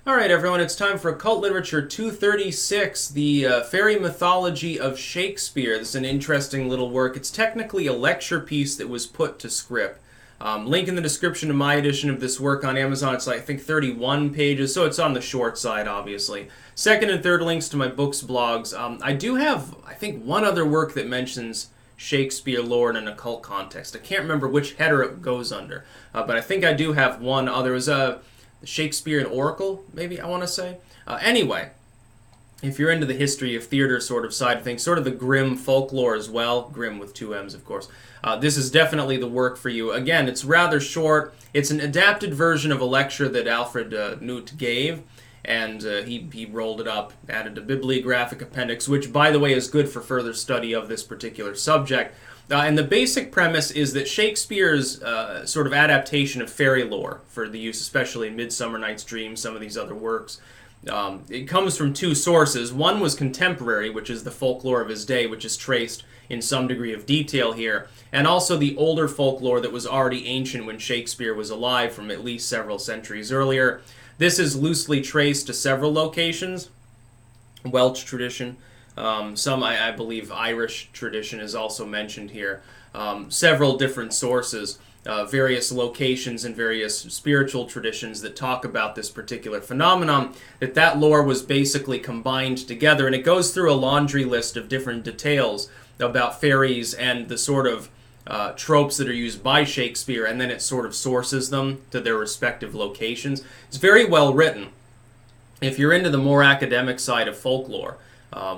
All right, everyone, it's time for Occult Literature 236, the fairy mythology of Shakespeare. This is an interesting little work. It's technically a lecture piece that was put to script. Link in the description to my edition of this work on Amazon. It's, I think, 31 pages, so it's on the short side, obviously. Second and third links to my books, blogs. I do have, I think, one other work that mentions Shakespeare lore in an occult context. I can't remember which header it goes under, but I think I do have one other. It was Shakespeare and Oracle, maybe I want to say. Anyway, if you're into the history of theater sort of side of things, sort of the grim folklore as well, grim with two M's, of course, this is definitely the work for you. Again, it's rather short. It's an adapted version of a lecture that Alfred Newt gave, and he rolled it up, added a bibliographic appendix, which, by the way, is good for further study of this particular subject. And the basic premise is that Shakespeare's sort of adaptation of fairy lore for the use, especially in Midsummer Night's Dream, some of these other works, it comes from two sources. One was contemporary, which is the folklore of his day, which is traced in some degree of detail here, and also the older folklore that was already ancient when Shakespeare was alive from at least several centuries earlier. This is loosely traced to several locations. Welsh tradition. Some, I believe, Irish tradition is also mentioned here. Several different sources, various locations and various spiritual traditions that talk about this particular phenomenon, that lore was basically combined together, and it goes through a laundry list of different details about fairies and the sort of tropes that are used by Shakespeare, and then it sort of sources them to their respective locations. It's very well written. If you're into the more academic side of folklore,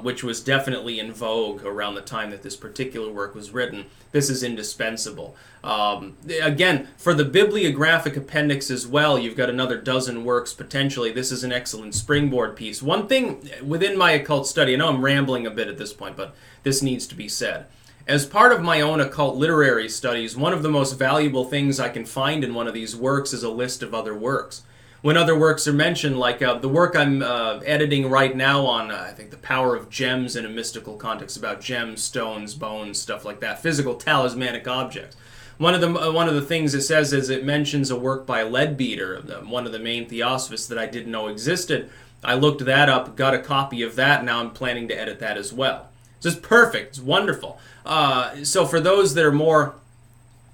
which was definitely in vogue around the time that this particular work was written, this is indispensable. Again, for the bibliographic appendix as well, you've got another dozen works potentially. This is an excellent springboard piece. One thing within my occult study, I know I'm rambling a bit at this point, but this needs to be said. As part of my own occult literary studies, one of the most valuable things I can find in one of these works is a list of other works. When other works are mentioned, like the work I'm editing right now on, I think, the power of gems in a mystical context, about gems, stones, bones, stuff like that, physical talismanic objects. One of the things it says is it mentions a work by Leadbeater, one of the main theosophists that I didn't know existed. I looked that up, got a copy of that, now I'm planning to edit that as well. It's just perfect. It's wonderful. So for those that are more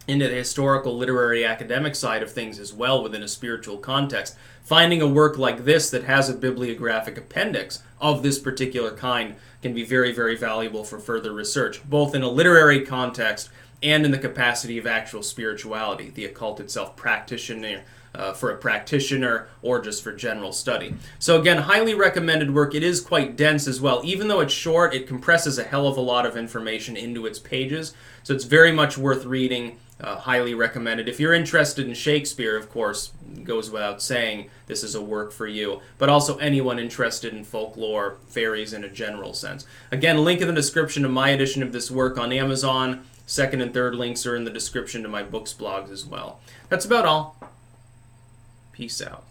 into the historical, literary, academic side of things as well within a spiritual context, finding a work like this that has a bibliographic appendix of this particular kind can be very, very valuable for further research, both in a literary context and in the capacity of actual spirituality, the occult itself, for a practitioner or just for general study. So again, highly recommended work. It is quite dense as well. Even though it's short, it compresses a hell of a lot of information into its pages, so it's very much worth reading. Highly recommended. If you're interested in Shakespeare, of course, goes without saying, this is a work for you. But also anyone interested in folklore, fairies in a general sense. Again, link in the description to my edition of this work on Amazon. Second and third links are in the description to my books, blogs as well. That's about all. Peace out.